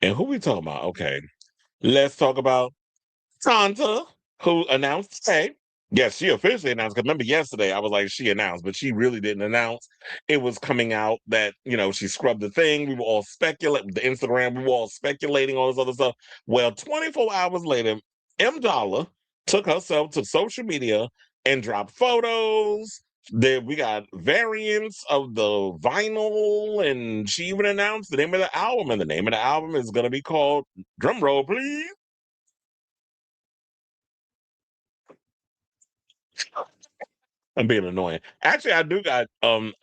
And who we talking about? Okay. Let's talk about Tanta, who announced today. Yes, she officially announced. Because remember yesterday, I was like, she announced, but she really didn't announce. It was coming out that, she scrubbed the thing. We were all speculating, the Instagram, we were all speculating, all this other stuff. Well, 24 hours later, M. Dollar took herself to social media and dropped photos. There we got variants of the vinyl, and she even announced the name of the album. And the name of the album is going to be called, drum roll, please. I'm being annoying. Actually, I do got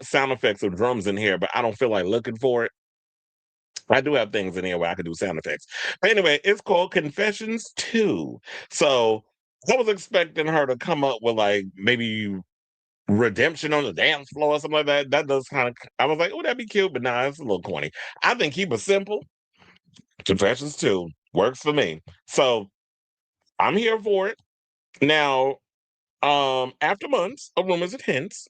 sound effects of drums in here, but I don't feel like looking for it. I do have things in here where I can do sound effects. But anyway, it's called Confessions 2. So I was expecting her to come up with like maybe redemption on the dance floor or something like that. That does kind of, I was like, oh, that'd be cute, but nah, it's a little corny. I think keep it simple. Confessions 2 works for me. So I'm here for it. Now, after months of rumors and hints,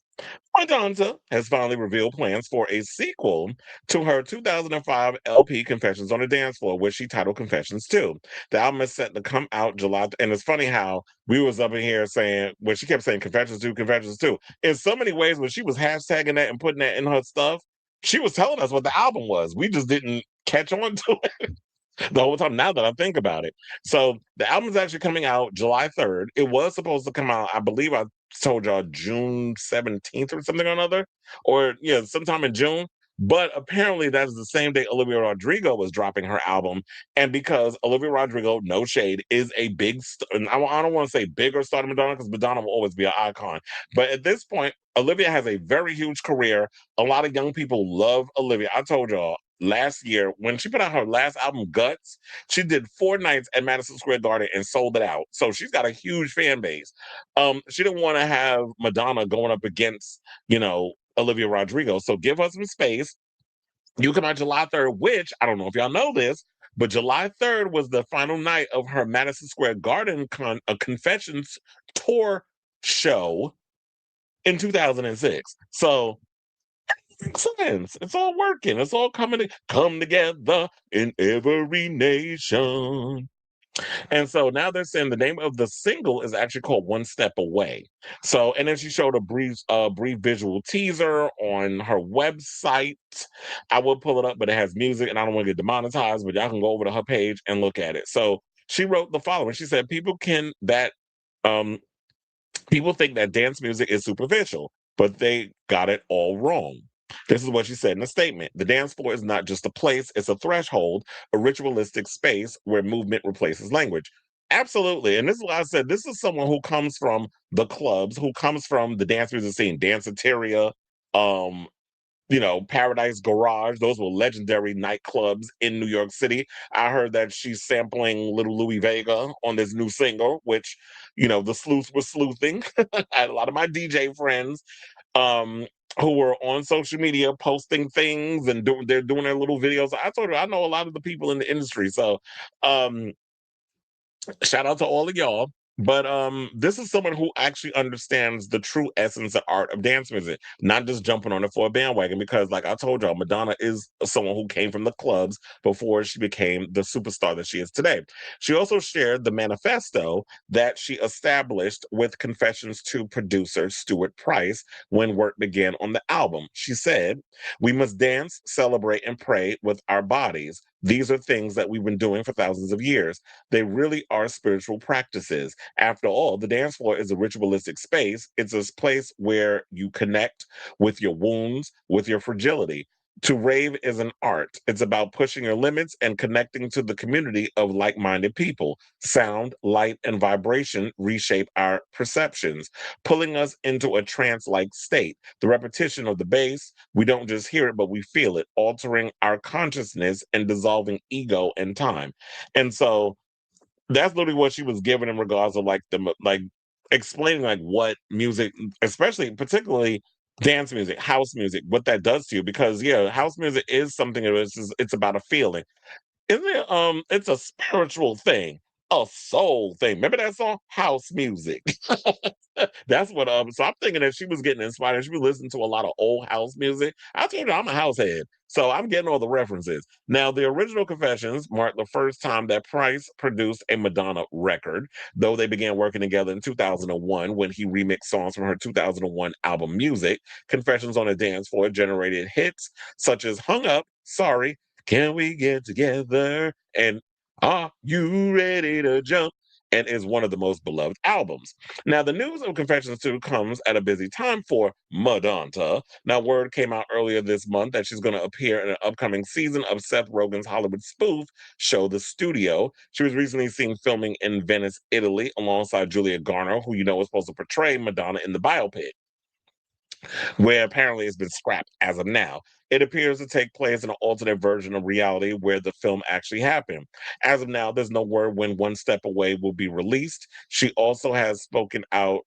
Madonna has finally revealed plans for a sequel to her 2005 LP Confessions on the Dance Floor, which she titled Confessions 2. The album is set to come out July, and it's funny how we was up in here saying, when she kept saying Confessions 2, Confessions 2, in so many ways when she was hashtagging that and putting that in her stuff, she was telling us what the album was. We just didn't catch on to it the whole time now that I think about it. So the album's actually coming out July 3rd. It was supposed to come out, I believe I told y'all June 17th or something or another, or yeah, sometime in June. But apparently that's the same day Olivia Rodrigo was dropping her album. And because Olivia Rodrigo, no shade, is a big, and I don't want to say bigger star than Madonna because Madonna will always be an icon. But at this point, Olivia has a very huge career. A lot of young people love Olivia. I told y'all last year when she put out her last album, Guts, she did 4 nights at Madison Square Garden and sold it out. So she's got a huge fan base. She didn't want to have Madonna going up against, Olivia Rodrigo. So give her some space. You come out July 3rd, which I don't know if y'all know this, but July 3rd was the final night of her Madison Square Garden Confessions tour show in 2006. So makes sense. It's all working. It's all coming to come together in every nation. And so now they're saying the name of the single is actually called One Step Away. So, and then she showed a brief visual teaser on her website. I will pull it up, but it has music and I don't want to get demonetized, but y'all can go over to her page and look at it. So she wrote the following. She said, um people think that dance music is superficial, but they got it all wrong. This is what she said in a statement. The dance floor is not just a place, it's a threshold, a ritualistic space where movement replaces language. Absolutely. And this is why I said this is someone who comes from the clubs, who comes from the dance music scene, Danceteria, um, Paradise Garage. Those were legendary nightclubs in New York City. I heard that she's sampling Little Louis Vega on this new single, which, the sleuths were sleuthing. I had a lot of my DJ friends um, who were on social media posting things and they're doing their little videos. I told her I know a lot of the people in the industry. So um shout out to all of y'all. But this is someone who actually understands the true essence and art of dance music, not just jumping on it for a bandwagon. Because, like I told y'all, Madonna is someone who came from the clubs before she became the superstar that she is today. She also shared the manifesto that she established with Confessions to producer Stuart Price when work began on the album. She said, "We must dance, celebrate, and pray with our bodies. These are things that we've been doing for thousands of years. They really are spiritual practices. After all, the dance floor is a ritualistic space. It's a place where you connect with your wounds, with your fragility. To rave is an art. It's about pushing your limits and connecting to the community of like minded people. Sound, light, and vibration reshape our perceptions, pulling us into a trance like state. The repetition of the bass, we don't just hear it, but we feel it, altering our consciousness and dissolving ego and time." And so that's literally what she was given in regards of like explaining like what music, especially particularly dance music, house music, what that does to you. Because yeah, house music is something that it's about a feeling. Isn't it? It's a spiritual thing. a soul thing. Remember that song? House music. That's what so I'm thinking that she was getting inspired. She was listening to a lot of old house music. I told you I'm a house head. So I'm getting all the references. Now, the original Confessions marked the first time that Price produced a Madonna record, though they began working together in 2001 when he remixed songs from her 2001 album Music. Confessions on a Dance Floor generated hits such as Hung Up, Sorry, Can We Get Together, and Are You Ready to Jump? And is one of the most beloved albums. Now, the news of Confessions 2 comes at a busy time for Madonna. Now, word came out earlier this month that she's going to appear in an upcoming season of Seth Rogen's Hollywood spoof show, The Studio. She was recently seen filming in Venice, Italy, alongside Julia Garner, who you know is supposed to portray Madonna in the biopic, where apparently it's been scrapped as of now. It appears to take place in an alternate version of reality where the film actually happened. As of now, there's no word when One Step Away will be released. She also has spoken out.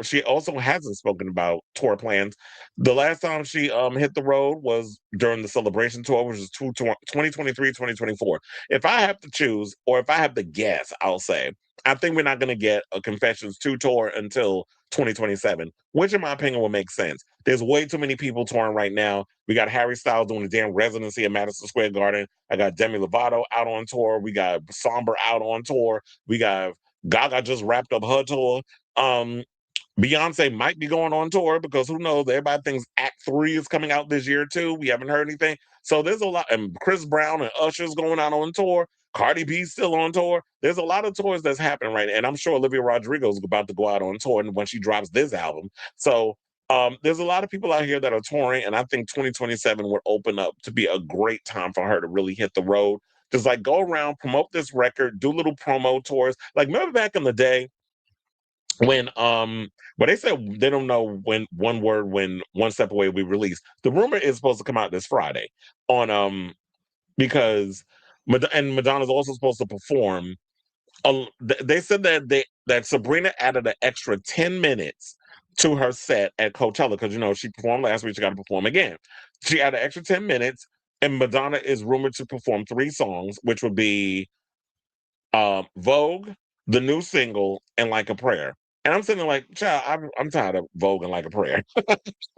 She also hasn't spoken about tour plans. The last time she hit the road was during the Celebration tour, which was 2023, 2024. If I have to choose, or if I have to guess, I'll say, I think we're not going to get a Confessions 2 tour until 2027, which in my opinion will make sense. There's way too many people touring right now. We got Harry Styles doing the damn residency at Madison Square Garden. I got Demi Lovato out on tour. We got Somber out on tour. We got Gaga just wrapped up her tour. Um, Beyonce might be going on tour because who knows? Everybody thinks Act Three is coming out this year too. We haven't heard anything. So there's a lot, and Chris Brown and Usher's going out on tour. Cardi B's still on tour. There's a lot of tours that's happening right now, and I'm sure Olivia Rodrigo is about to go out on tour when she drops this album. So there's a lot of people out here that are touring, and I think 2027 would open up to be a great time for her to really hit the road. Just like go around, promote this record, do little promo tours. Like remember back in the day when but they said they don't know when when One Step Away will be released. The rumor is supposed to come out this Friday on because and Madonna's also supposed to perform. They said that that Sabrina added an extra 10 minutes to her set at Coachella because you know she performed last week. She got to perform again. She added an extra 10 minutes, and Madonna is rumored to perform three songs, which would be Vogue, the new single, and Like a Prayer. And I'm sitting there like, child, I'm tired of Vogue and Like a Prayer.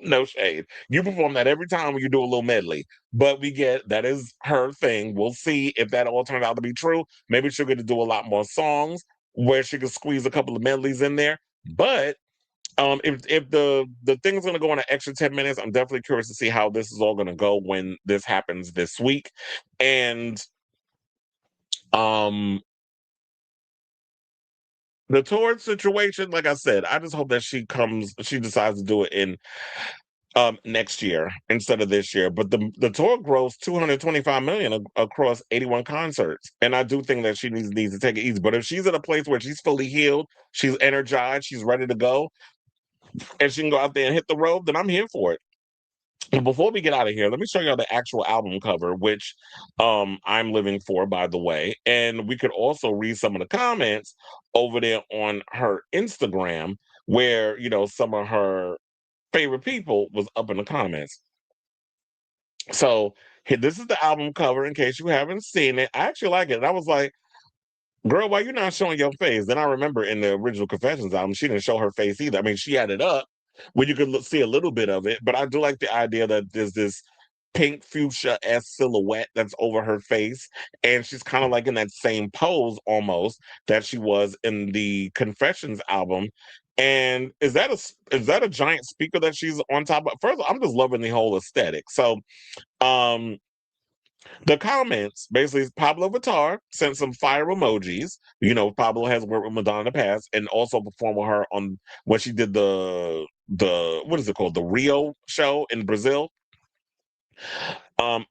No shade. You perform that every time when you do a little medley. But we get that is her thing. We'll see if that all turns out to be true. Maybe she'll get to do a lot more songs where she can squeeze a couple of medleys in there. But if the thing's gonna go on an extra 10 minutes, I'm definitely curious to see how this is all gonna go when this happens this week. And um the tour situation, like I said, I just hope that she decides to do it in next year instead of this year. But the tour grossed 225 million across 81 concerts. And I do think that she needs to take it easy. But if she's at a place where she's fully healed, she's energized, she's ready to go, and she can go out there and hit the road, then I'm here for it. And before we get out of here, let me show you the actual album cover, which I'm living for, by the way. And we could also read some of the comments over there on her Instagram, where you know some of her favorite people was up in the comments. So here, this is the album cover. In case you haven't seen it, I actually like it. And I was like, girl, why you not showing your face? Then I remember in the original Confessions album, she didn't show her face either. I mean, she had it up where you could see a little bit of it, but I do like the idea that there's this pink fuchsia s silhouette that's over her face, and she's kind of like in that same pose almost that she was in the Confessions album. And is that a giant speaker that she's on top of? First, I'm just loving the whole aesthetic. So, um, the comments basically Pablo Vittar sent some fire emojis. You know, Pablo has worked with Madonna in the past and also performed with her on when she did the what is it called? The Rio show in Brazil. Um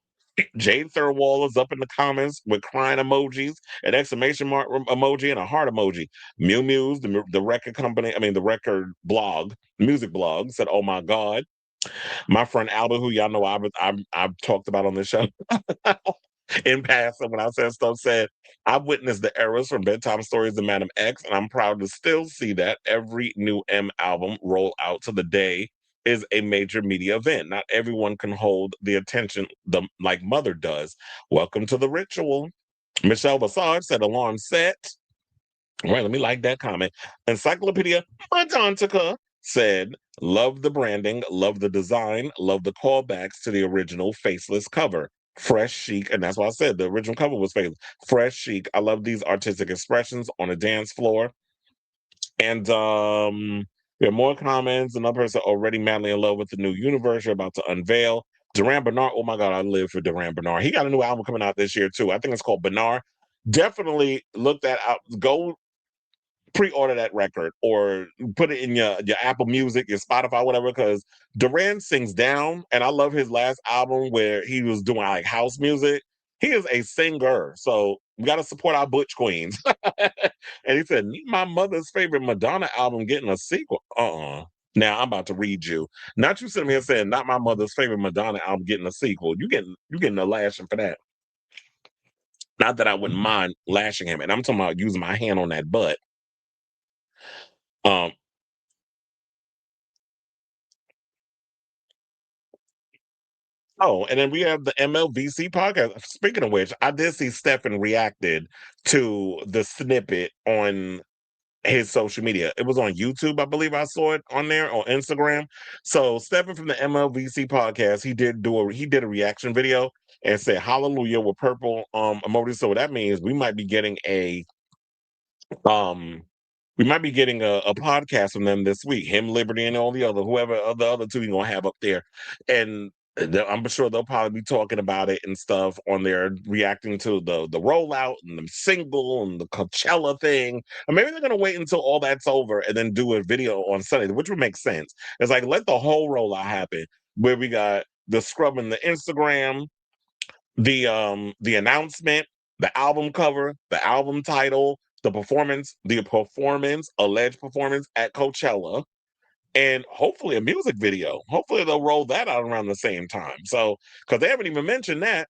Jade Thirlwall is up in the comments with crying emojis, an exclamation mark emoji, and a heart emoji. Mew Mew's, the record company, I mean, the record blog, music blog, said, "Oh my God." My friend Albert, who y'all know I've talked about on this show, in passing when I said stuff said, I've witnessed the eras from Bedtime Stories to Madam X, and I'm proud to still see that every new M album roll out to the day is a major media event. Not everyone can hold the attention like Mother does. Welcome to the ritual. Michelle Visage said alarm set. Right, let me like that comment. Encyclopedia Madontica said, love the branding, love the design, love the callbacks to the original faceless cover. Fresh chic, and that's why I said the original cover was faceless. Fresh chic. I love these artistic expressions on a dance floor. And we have more comments. Another person already madly in love with the new universe you're about to unveil. Duran Bernard. Oh my God, I live for Duran Bernard. He got a new album coming out this year too. I think it's called Bernard. Definitely look that out. Go pre-order that record or put it in your Apple Music, your Spotify, whatever. Because Duran sings down, and I love his last album where he was doing like house music. He is a singer, so we got to support our Butch Queens. And he said, "My mother's favorite Madonna album getting a sequel." Now I'm about to read you. Not you sitting here saying, "Not my mother's favorite Madonna album getting a sequel." You getting a lashing for that. Not that I wouldn't mind lashing him, and I'm talking about using my hand on that butt. Um, Oh, and then we have the MLVC podcast. Speaking of which, I did see Stefan reacted to the snippet on his social media. It was on YouTube, I believe I saw it on there on Instagram. So Stefan from the MLVC podcast, he did a reaction video and said hallelujah with purple emojis. So what that means we might be getting um a podcast from them this week. Him, Liberty, and all the other whoever the other two you're gonna have up there, and I'm sure they'll probably be talking about it and stuff on there, reacting to the rollout and the single and the Coachella thing. Or maybe they're gonna wait until all that's over and then do a video on Sunday, which would make sense. It's like let the whole rollout happen, where we got the scrubbing the Instagram, the announcement, the album cover, the album title, alleged performance at Coachella, and hopefully a music video. Hopefully they'll roll that out around the same time. So, because they haven't even mentioned that,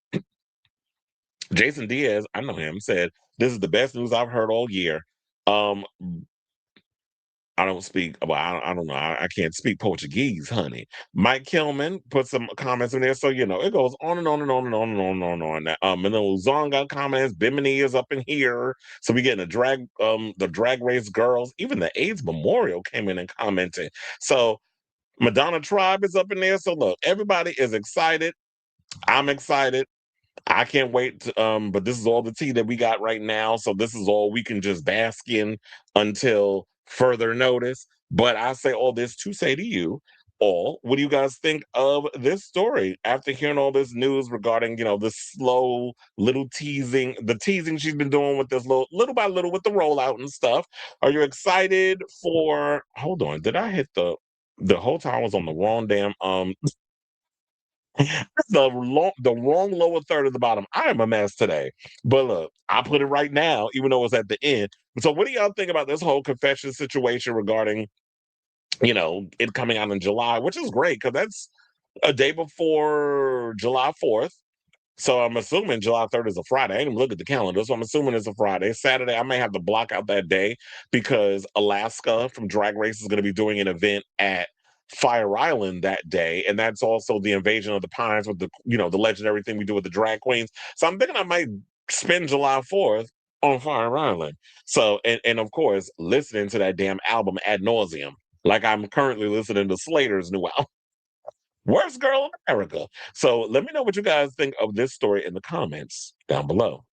Jason Diaz, I know him, said this is the best news I've heard all year. Um, I don't speak. Well, I don't know. I can't speak Portuguese, honey. Mike Kilman put some comments in there, so it goes on and on and on and on and on and on and on. And then Luzon got comments. Bimini is up in here, so we getting the drag race girls. Even the AIDS Memorial came in and commented. So Madonna Tribe is up in there. So look, everybody is excited. I'm excited. I can't wait but this is all the tea that we got right now. So this is all we can just bask in until further notice. But I say all this to say to you all, what do you guys think of this story after hearing all this news regarding, this slow little the teasing she's been doing with this little by little with the rollout and stuff? Are you excited for hold on, did I hit the whole time I was on the wrong damn the wrong lower third of the bottom. I am a mess today. But look, I put it right now, even though it's at the end. So what do y'all think about this whole confession situation regarding, it coming out in July, which is great because that's a day before July 4th. So I'm assuming July 3rd is a Friday. I didn't even look at the calendar, so I'm assuming it's a Friday. Saturday, I may have to block out that day because Alaska from Drag Race is going to be doing an event at Fire Island that day, and that's also the Invasion of the Pines with the legendary thing we do with the drag queens. So I'm thinking I might spend July 4th on Fire Island. So and of course listening to that damn album ad nauseum, like I'm currently listening to Slater's new album. Worst girl in America. So let me know what you guys think of this story in the comments down below.